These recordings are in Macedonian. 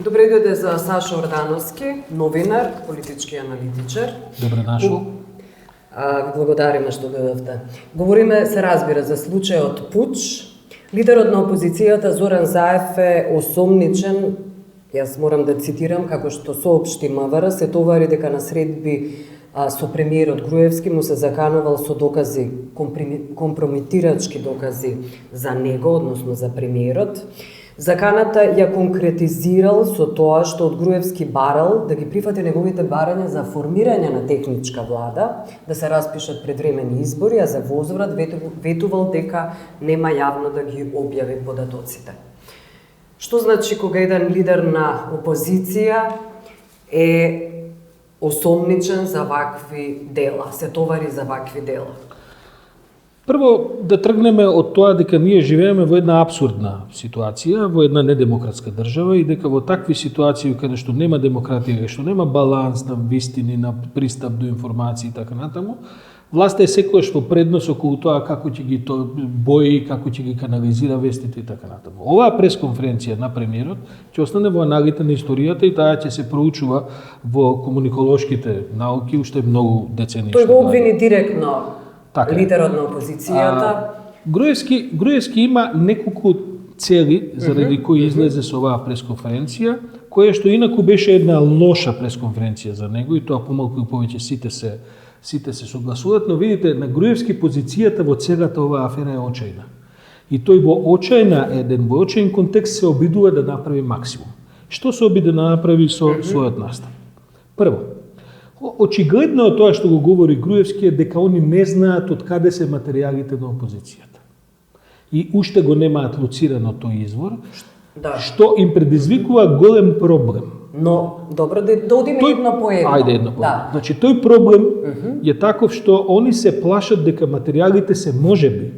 Добре дојде за Сашо Ордановски, новинар, политички аналитичар. Добре дошол. Ви благодариме што дојдовте. Говориме, се разбира, за случајот Пуч. Лидерот на опозицијата Зоран Заев е осомничен, јас морам да цитирам, како што соопшти МВР, се товари дека на средби со премиерот Груевски му се заканувал со докази, компрометирачки докази за него, односно за премиерот. Заканата ја конкретизирал со тоа што од Груевски барал да ги прифати неговите барања за формирање на техничка влада, да се распишат предвремени избори, а за возврат ветувал дека нема јавно да ги објави податоците. Што значи кога еден лидер на опозиција е осомничен за вакви дела, се товари за вакви дела? Прво, да тргнеме од тоа дека ние живееме во една абсурдна ситуација, во една недемократска држава и дека во такви ситуации каде што нема демократија, што нема баланс на вистини, на пристап до информации и така натаму, власта е секогаш во преднос околу тоа како ќе ги бои, како ќе ги канализира вестите и така натаму. Оваа пресконференција на премиерот ќе остане во аналите на историјата и таа ќе се проучува во комуниколошките науки уште многу децении. Тој го обвини директно така, лидерот на опозицијата. Груевски има неколку цели заради кои излезе со оваа пресконференција, која што инаку беше една лоша пресконференција за него и тоа помалку и повеќе сите се согласуваат, но видите, на Груевски позицијата во целата оваа афера е очајна. И тој во очајен контекст се обидува да направи максимум. Што се обиде да направи со својот настап? Прво, очигледно е тоа што го говори Груевски е дека они не знаат од каде се материјалите на опозицијата. И уште го немаат лоцирано тој извор, што им предизвикува голем проблем. Но, добро, да одиме едно по едно. Ајде едно по едно. Значи, тој проблем е таков што они се плашат дека материјалите се можеби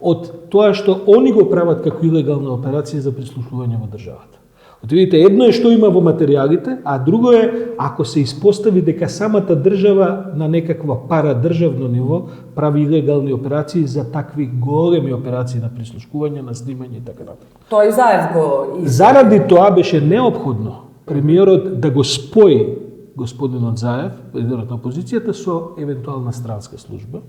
од тоа што они го прават како илегална операција за прислушување во државата. Видите, едно е што има во материјалите, а друго е ако се испостави дека самата држава на некаква парадржавно ниво прави илегални операции за такви големи операции на прислушкување, на снимање и така натаму. Тој Заев го Заради тоа беше неопходно премиерот да го спои господинот Заев, лидерот на опозицијата, со евентуална странска служба,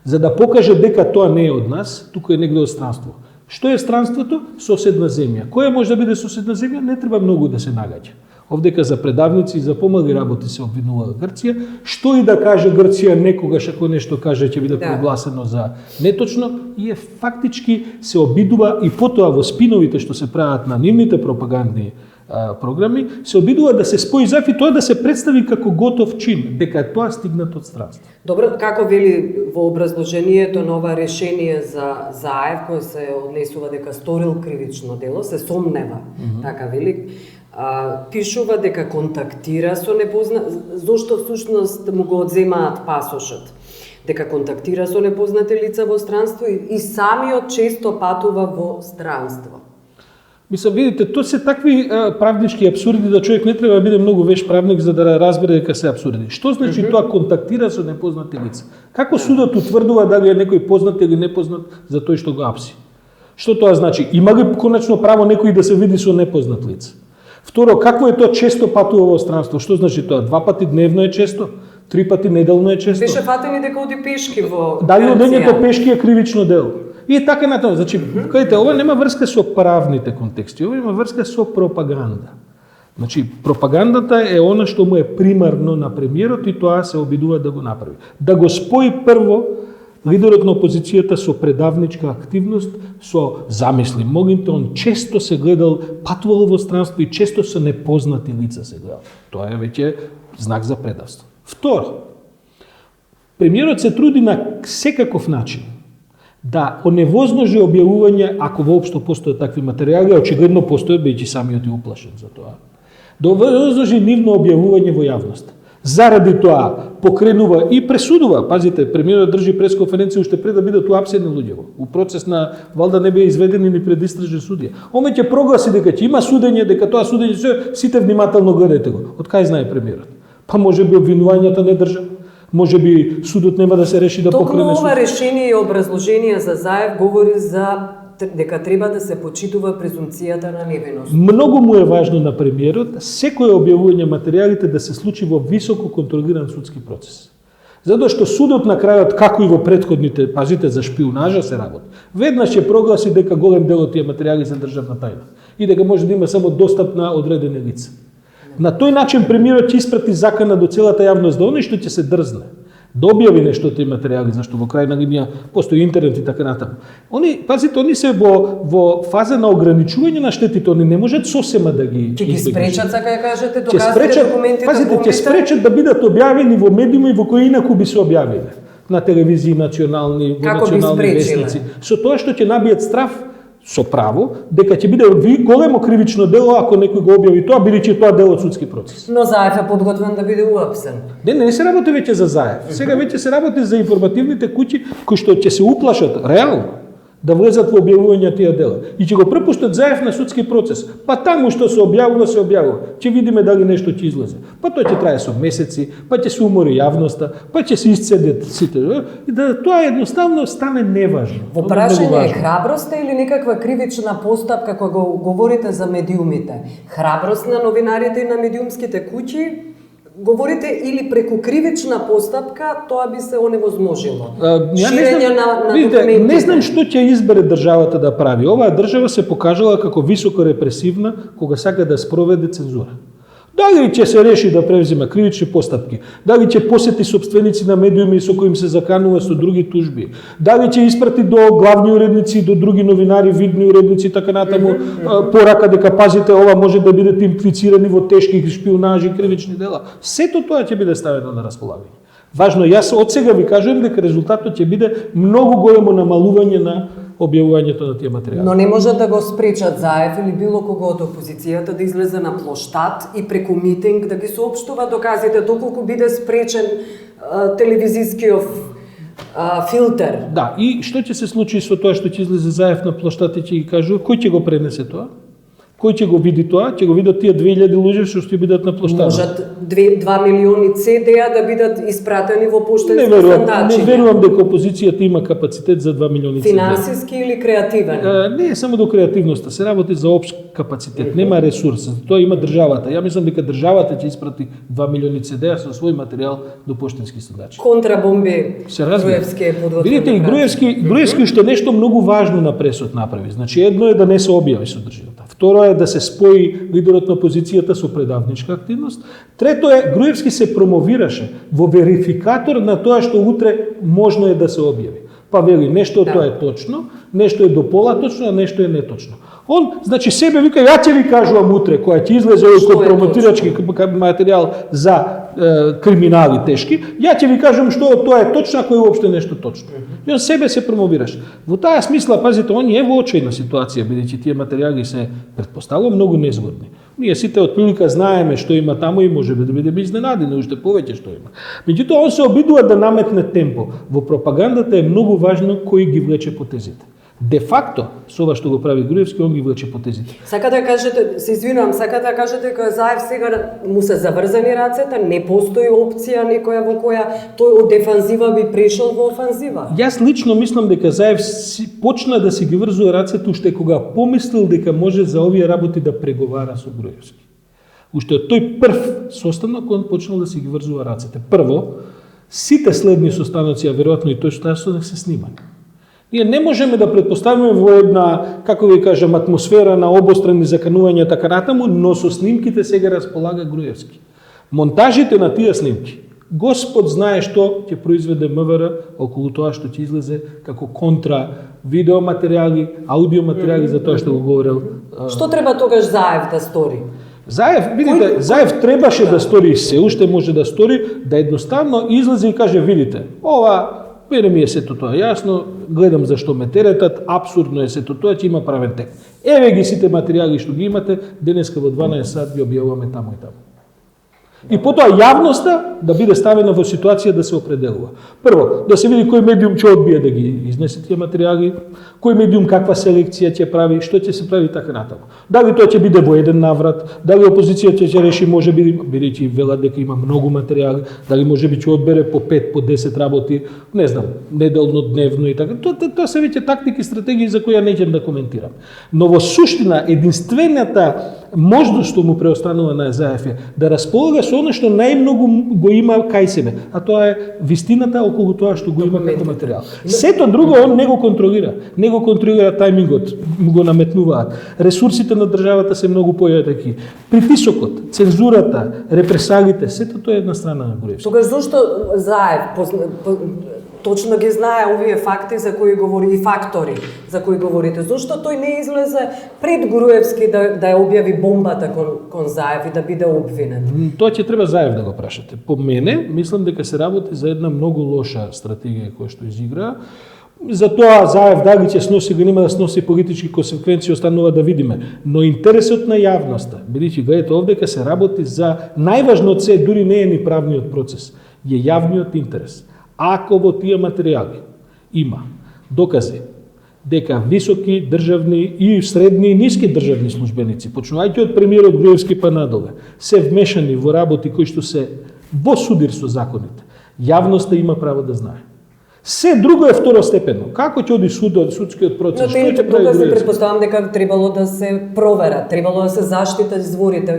за да покаже дека тоа не е од нас, тука е негде од странство. Што е странството? Соседна земја. Која може да биде соседна земја? Не треба многу да се нагаѓа. Овдека за предавници и за помали работи се обвинува Грција. Што и да каже Грција некогаш ако нешто каже ќе биде прогласено за неточно и фактички се обидува и потоа во спиновите што се прават на нивните пропагандни програми, се обидува да се спои Заев и тоа да се представи како готов чин, дека е тоа стигнат од странство. Добро, како вели во образложението на ова решение за Заев, кој се однесува дека сторил кривично дело, се сомнева, така вели, пишува дека контактира со непознат, зошто всушност му го одземаат пасошот, дека контактира со непознати лица во странство и самиот често патува во странство. Мислам, видите, тоа се такви правнички абсурди да човек не треба да биде многу веш правник за да разбере дека се абсурди. Што значи тоа контактира со непознати лица? Како судот утврдува дали е некој познат или непознат за тој што го апси? Што тоа значи? Има ли конечно право некој да се види со непознат лице? Второ, какво е тоа често патува во странство? Што значи тоа? 2 пати дневно е често? 3 пати неделно е често? Беше фатени дека оди пешки во Дали одењето пешки е кривично дело? И така натаму, значи, кажете, ова нема врска со правните контексти, ова има врска со пропаганда. Значи, пропагандата е она што му е примарно на премиерот и тоа се обидува да го направи. Да го спои прво лидерот на опозицијата со предавничка активност, со замисли. Могите, он често се гледал, патувал во странство и често со непознати лица се гледал. Тоа е веќе знак за предавство. Второ, премиерот се труди на секаков начин да оневозможи објавување, ако воопшто постојат такви материјали, а очигледно постојат, бејќи самиот е уплашен за тоа, да оневозможи нивно објавување во јавност. Заради тоа покренува и пресудува. Пазите, премиерот држи пресконференција уште пред да бидат уапсени луѓето. У процес на валда не беа изведени ни предистражни судија. Оме ќе прогласи дека ќе има судење, дека тоа судење сите внимателно гледајте го. Од кај знае премиерот? Па можеби обвинувањата не држат. Може би судот нема да се реши да покрене суд. Токму ова решение и образложение за Заев говори за дека треба да се почитува презумцијата на невиност. Многу му е важно на премиерот секое објавување материјалите да се случи во високо контролиран судски процес. Затоа што судот на крајот, како и во претходните, пазите, за шпионажа се работи, веднаш ќе прогласи дека голем дел од тие материјали се државна тајна и дека може да има само достап на одредени лица. На тој начин премиерот ќе испрати закана до целата јавност да оној што ќе се дрзне да објави нешто од тие материјали, зашто во крајна линија постои интернет и така натаму. Пазите, они се во фаза на ограничување на штетите, они не можат сосема да ги Ќе ги спречат, сака ја кажете, Ќе доказите спречат, документите, пазите, ќе спречат да бидат објавени во медиуми во кои инаку би се објавиле. На телевизии национални, во Како би национални спречиле? вестници. Со тоа што ќе набијат страв, со право, дека ќе биде големо кривично дело ако некој го објави тоа, бидејќи тоа дел од судски процес. Но Заев е подготвен да биде уапсен. Не се работи веќе за Заев. Сега веќе се работи за информативните куќи кои што ќе се уплашат реално да влезат во објавување тие дела. И ќе го препуштат Заев на судски процес. Па таму што се објавува, се објавува. Ќе видиме дали нешто ќе излезе. Па тоа ќе трае со месеци, па ќе се умори јавноста, па ќе се исцедат сите. И да тоа едноставно стане неважно. Во прашање е храброста или некаква кривична постапка кога го говорите за медиумите? Храброст на новинарите и на медиумските куќи? Говорите или преку кривична постапка тоа би се оневозможило? Ширење на документите. Не знам што ќе избере државата да прави. Оваа држава се покажала како високо репресивна кога сака да спроведе цензура. Дали ќе се реши да превзема кривични постапки, дали ќе посети собственици на медиуми со кои им се заканува со други тужби, дали ќе испрати до главни уредници, до други новинари, видни уредници, така натаму, порака дека пазите, ова може да бидете имплицирани во тешки шпионажи, кривични дела. Сето тоа ќе биде ставено на располагање. Важно, јас од сега ви кажувам дека резултатот ќе биде многу големо намалување на објавувањето на тие материјали. Но не можат да го спречат Заев или било кого од опозицијата да излезе на плоштад и преку митинг да ги соопштува доказите, доколку биде спречен телевизискиот филтер. Да, и што ќе се случи со тоа што ќе излезе Заев на плоштад и ќе ги кажува, кој ќе го пренесе тоа? Кој ќе го види тоа? Ќе го видат тие 2000 луѓе што ќе бидат на плоштадот. Можат 2 милиони CD-а да бидат испратени во поштенски сандачи. Не верувам дека опозицијата има капацитет за 2 милиони CD. Финансиски или креативен? Не е само до креативноста, се работи за општ капацитет, нема ресурс, тоа има државата. Ја мислам дека државата ќе испрати 2 милиони CD-а со свој материјал до поштенски сандачи. Контрабомби. Груевски е подготвен. Видите, и Груевски уште нешто многу важно на пресот направи. Значи, едно е да не се објави содржината. Второ е да се спои лидерот на опозицијата со предавничка активност. Трето е, Груевски се промовираше во верификатор на тоа што утре можно е да се објави. Па вели, нешто тоа е точно, нешто е до пола точно, а нешто е неточно. Он, значи, себе вика, ја ќе ви кажувам утре, која ќе излезе кој промотирачки материјал за криминали тешки, ја ќе ви кажам што тоа е точно, ако е уопште нешто точно. И он себе се промовираш. Во таа смисла, пазите, он е во очајна ситуација, бидејќи тие материјали се претпоставувам многу незгодни. Ние сите од прилика знаеме што има таму и може да бидеме изненадени уште повеќе што има. Меѓутоа, он се обидува да наметне темпо. Во пропагандата е многу важно кој ги влече потезите. Де факто, со ова што го прави Груевски, он ги влече потезите. Сакате да кажете, се извинувам, сакате да кажете дека Заев сега му се заврзани рацете, не постои опција некоја во која тој од дефанзива би прешол во офанзива? Јас лично мислам дека Заев почна да си ги врзува рацете уште кога помислил дека може за овие работи да преговара со Груевски. Уште од тој прв состанок он почнал да си ги врзува рацете. Прво, сите следни состаноци, а веројатно и тој состанок се снимани. Ние не можеме да претпоставиме во една, како ви кажам, атмосфера на обострани заканувања така натаму, но со снимките сега располага Груевски. Монтажите на тие снимки, Господ знае што ќе произведе МВР околу тоа што ќе излезе како контра видеоматеријали, аудиоматеријали за тоа што го говорил. Што треба тогаш Заев да стори? Заев, видите, Заев требаше да стори и се уште може да стори, да едноставно излезе и каже, видите, ова мене ми е сето тоа јасно, гледам зашто ме теретат, абсурдно е сето тоа, ќе има правен тек. Еве ги сите материјали што ги имате, денеска во 12 сат ги објавуваме таму и таму. И потоа јавноста да биде ставена во ситуација да се определува. Прво, да се види кој медиум ќе одбие да ги изнесе тие материјали, кој медиум каква селекција ќе прави, што ќе се прави така натаму. Дали тоа ќе биде во еден наврат, дали опозицијата ќе реши можеби, бидејќи велат дека има многу материјали, дали можеби ќе одбере по 5, по 10 работи, не знам, неделно, дневно и така. Тоа се веќе тактики, стратегии за кои ја неќем да коментирам. Но во суштина единствената можност што му преостанува на ЕЗАЕФ е да располага со оно што најмногу го има кај себе, а тоа е вистината околу тоа што го има како материјал. Сето друго он не го контролира. Не го контролира тајмингот, му го наметнуваат. Ресурсите на државата се многу појатаки. Притисокот, цензурата, репресалите, сето тоа е една страна на Груевски. Тогаш зошто ЗАЕФ точно ги знае овие факти за кои говори и фактори за кои говорите. Зошто тој не излезе пред Груевски да ја објави бомбата кон ЗАЕФ и да биде обвинет? Тоа ќе треба ЗАЕФ да го прашате. По мене, мислам дека се работи за една многу лоша стратегија која што изигра. За тоа ЗАЕФ дали ќе сноси или нема да сноси политички консеквенции останува да видиме. Но интересот на јавноста, бидејќи гледате овдека се работи за најважно од се, дури не е ни правниот процес, е јавниот интерес. Ако во тие материјали има докази дека високи државни и средни и ниски државни службеници, почнувајќи од премиерот Груевски па надоле, се вмешани во работи кои што се во судир со законите, јавноста има право да знае. Се друго е второстепено. Како ќе оди судскиот процес? Но тие докази претпоставам дека требало да се проверат, требало да се заштитат изворите,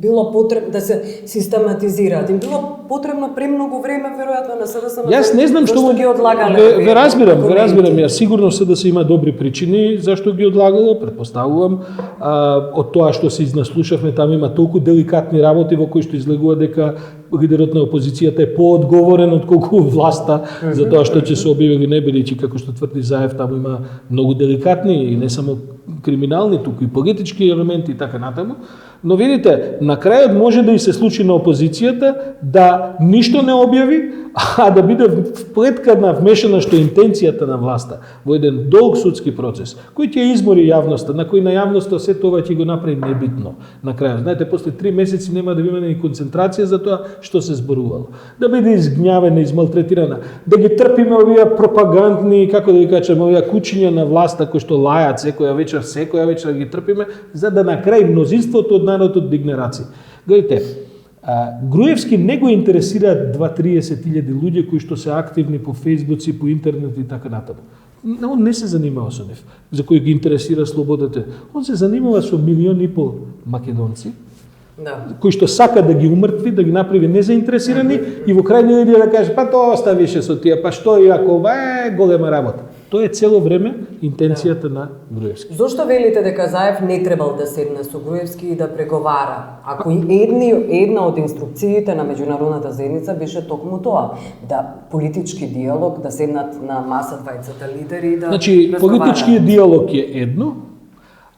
било потребно да се систематизираат. Им било потребно премногу време веројатно на СДСМ. Јас не знам што ги одлагале. Ве разбирам, јас сигурно СДС има добри причини зашто ги одлагало, претпоставувам, од тоа што се изнаслушавме, таму има толку деликатни работи во кои што излегува дека лидерот на опозицијата е поодговорен отколку власта за тоа што ќе се објави или не, бидејќи како што тврди ЗАЕФ, таму има многу деликатни и не само криминални, туку и политички елементи и така натаму. Но видите, на крајот може да и се случи на опозицијата да ништо не објави, а да биде вплеткана, вмешана што интенцијата на власта во еден долг судски процес, кој ќе измори јавноста, на кој на јавноста се тоа ќе го направи небитно на крајот. Знаете, после 3 месеци нема да има ни концентрација за тоа што се зборувало. Да биде изгњавена, измалтретирана, да ги трпиме овие пропагандни, како да ги кажеме, овие кучиња на власта кои што лајат секоја вечер ги трпиме, за да на крај мнозинството од народот дигне раци. Гледайте, Груевски не го интересираат 2-30 илјади луѓе кои што се активни по фејсбуци, по интернет и така натаму. Он не се занимава со нив, за кои ги интересира слободата. Он се занимава со 1,5 милиони македонци, кои што сака да ги умртви, да ги направи незаинтересирани и во крајна линија да каже, па тоа оставише со тие, па што и ако ова е голема работа. Тоа е цело време интенцијата на Груевски. Зошто велите дека ЗАЕФ не требал да седне со Груевски и да преговара? Ако една од инструкциите на меѓународната заедница беше токму тоа, да политички диалог, да седнат на маса двајцата лидери и да Значи, политичкиот диалог е едно,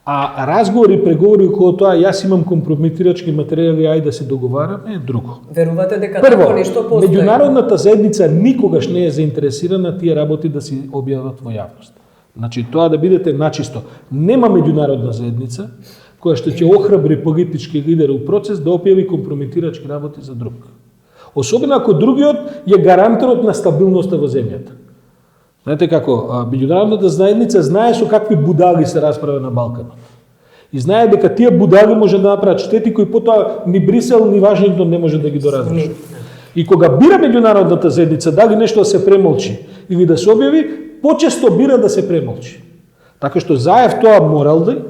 а разговори, преговори околу тоа, јас имам компрометирачки материјали, ајде да се договараме, е друго. Верувате дека Прво, тако нешто постои? меѓународната заедница никогаш не е заинтересирана тие работи да се објават во јавност. Значи, тоа да бидете начисто. Нема меѓународна заедница која што ќе охрабри политички лидер у процес да објави компрометирачки работи за друг. Особено ако другиот е гарантерот на стабилноста во земјата. Знаете како, меѓународната заедница знае со какви будали се расправа на Балканот. И знае дека тие будали може да направат штети кои потоа ни Брисел, ни Вашингтон не може да ги доразрешат. И кога бира меѓународната заедница дали нешто да се премолчи или да се објави, почесто бира да се премолчи. Така што ЗАЕФ тоа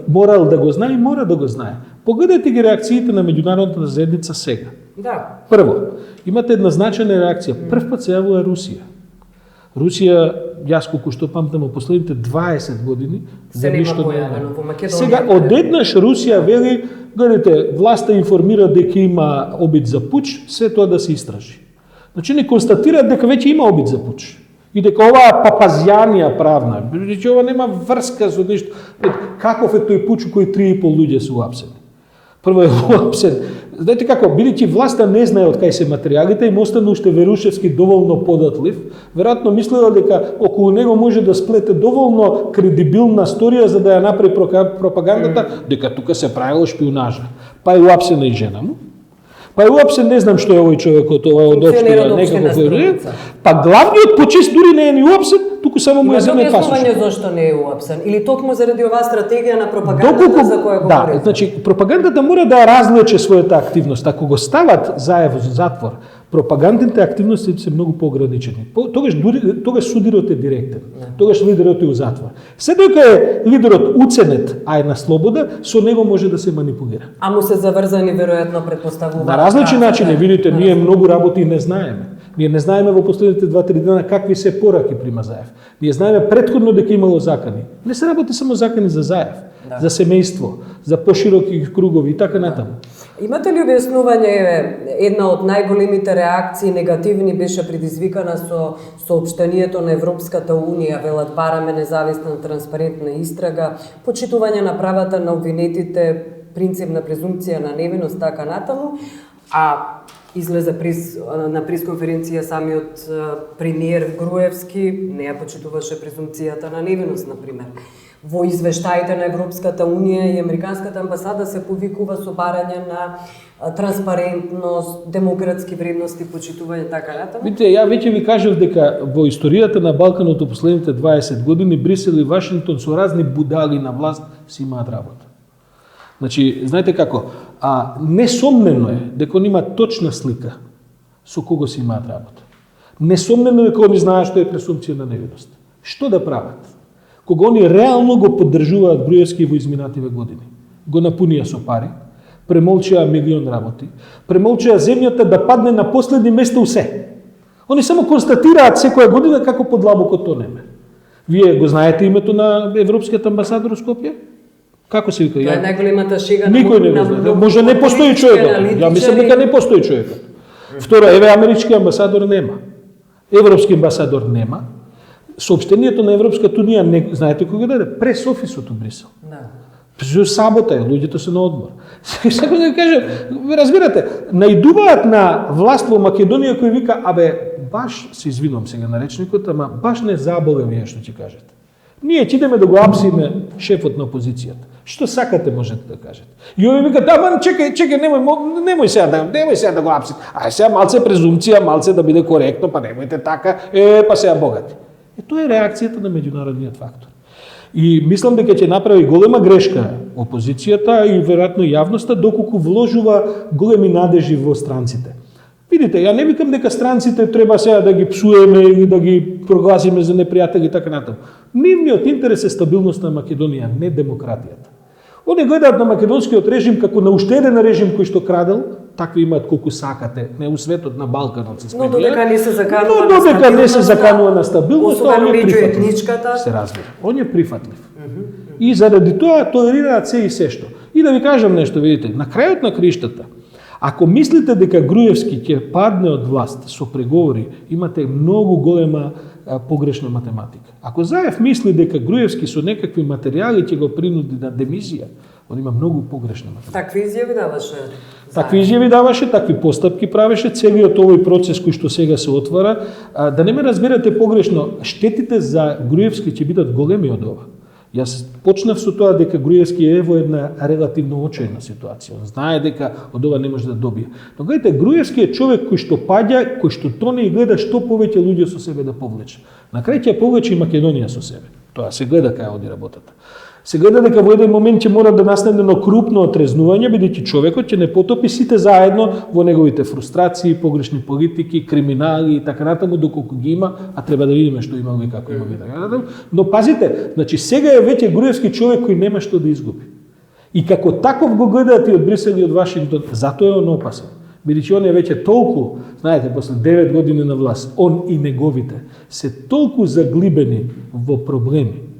морал да го знае и мора да го знае. Погледайте ги реакциите на меѓународната заедница сега. Да. Прво, имате една значајна реакција. Прв пат се јавува Русија. Русија, јас колку што памтам, последните 20 години за ништо не е. Сега одеднаш Русија вели, гледате, власта информира дека има обид за пуч, се тоа да се истражи. Значи не констатираат дека веќе има обид за пуч. И дека оваа папазјанија правна, че ова нема врска со ништо. Каков е тој пуч кој 3,5 луѓе се уапсени? Прво е уапсен. Знаете како, бидејќи власта не знае од кај се материјалите, им остана уште Верушевски доволно податлив, веројатно мислела дека околу него може да сплете доволно кредибилна сторија за да ја направи пропагандата дека тука се правило шпионажа. Па е уапсена и жена му. Па уопсе не знам што е овој човекот, ова од Функционера општина, од општина некако Струмица. Па главниот почист дури не е ни уопсен, туку само му Има ја земе други пасош. основања зашто не е уапсен? Или токму заради оваа стратегија на пропагандата за која да, говорите? значи пропагандата мора да разлече својата активност. Ако го стават заедно во затвор, пропагандните активности се многу поограничени. Тогаш судирот е директен. Тогаш лидерот е у затвор. Се дека е лидерот уценет, а е на слобода, со него може да се манипулира. А му се заврзани веројатно претпоставува. На различни начини, видите, ние многу работи не знаеме. Ние не знаеме во последните 2-3 дена какви се пораки прима Заев. Ние знаеме претходно дека имало закани. Не се работи само закани за Заев, за семејство, за пошироки кругови и така натаму. Имате ли објаснување? Една од најголемите реакции негативни беше предизвикана со соопштението на Европската Унија, велат бараме независна, транспарентна истрага, почитување на правата на обвинетите, принцип на презумпција на невиност, така натаму, а излезе на пресконференција самиот премиер Груевски, не ја почитуваше презумпцијата на невиност, например. Во извештаите на Европската Унија и Американската амбасада се повикува со барање на транспарентност, демократски вредности, почитување, така натаму. Видите, ја веќе ви кажав дека во историјата на Балканот последните 20 години Брисел и Вашингтон со разни будали на власт си имаат работа. Значи, знаете како, несомнено е дека они имаат точна слика со кого си имаат работа. Несомнено е дека они знаат што е презумпција на невиност. Што да прават? Кога они реално го поддржуваат Груевски во изминативе години. Го напунија со пари, премолчија милион работи, премолчија земјата да падне на последни места у се. Они само констатираат секоја година како подлабоко тонеме. Вие го знаете името на европскиот амбасадор во Скопје? Како се вика? Тоа е најголемата шега Никој не го знае. Може не постои човекот. Ја мислам дека не постои човекот. Второ, еве амерички амбасадор нема. Европски амбасадор нема. Соопштението на Европската Унија не знаете кога даде? Прес офисот у Брисел. Да. Сабота е, луѓето се на одмор. Сега да кажем, разбирате, најдуваат на власт во Македонија кој вика, баш се извинувам сега на речникот, ама баш не заболе вие што ќе кажете. Ние ќе идеме да го апсиме шефот на опозицијата. Што сакате можете да кажете. И овие викаат, чекај, немој сега да го апсите. Сега малце презумпција, малце да биде коректно, па немојте така, па сега богати. Тоа е реакцијата на меѓународниот фактор. И мислам дека ќе направи голема грешка опозицијата и веројатно јавноста доколку вложува големи надежи во странците. Видите, ја не викам дека странците треба сега да ги псуеме или да ги прогласиме за непријатели и така натаму. Нивниот интерес е стабилност на Македонија, не демократијата. Они гледаат на македонскиот режим како на уште еден режим кој што крадел, такви имаат колку сакате, не у светот на Балканот се спомнува. Но додека не се заканува на стабилност, особено меѓу етничката, се разбира. Он е прифатлив. И заради тоа толерираат се и се што. И да ви кажам нешто, видите, на крајот на криштата, ако мислите дека Груевски ќе падне од власт со преговори, имате многу голема погрешна математика. Ако Заев мисли дека Груевски со некакви материјали ќе го принуди на демизија, он има многу погрешна математика. Такви изјави даваше. Такви изјави даваше, такви постапки правеше, целиот овој процес кој што сега се отвара, да не ме разберете погрешно, штетите за Груевски ќе бидат големи од ова. Јас почнав со тоа дека Груевски е во една релативно очајна ситуација. Он знае дека од ова не може да добие. Но гледате, Груевски е човек кој што паѓа, кој што тоне и гледа што повеќе луѓе со себе да повлече. На крај ќе повлече и Македонија со себе. Тоа се гледа кај оди работата. Се гледа дека во еден момент ќе мора да настане едно крупно отрезнување, бидејќи човекот ќе не потопи сите заедно во неговите фрустрации, погрешни политики, криминали и така натаму, доколку ги има, а треба да видиме што има и како има и така натаму. Но пазите, значи сега е веќе Груевски човек кој нема што да изгуби. И како таков го гледаат и од Брисел и од Вашингтон, затоа е он опасен. Бидејќи он е веќе толку, знаете, после 9 години на власт, он и неговите се толку заглибени во проблеми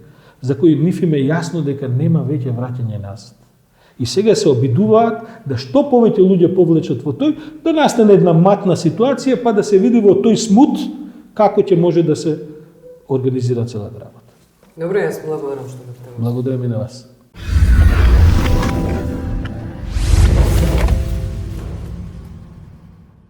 за кои нив им е јасно дека нема веќе враќање назад. И сега се обидуваат да што повеќе луѓе повлечат во тој, да настане една матна ситуација, па да се види во тој смут како ќе може да се организира целата работа. Добре, јас благодарам што бевте. Благодарам и на вас.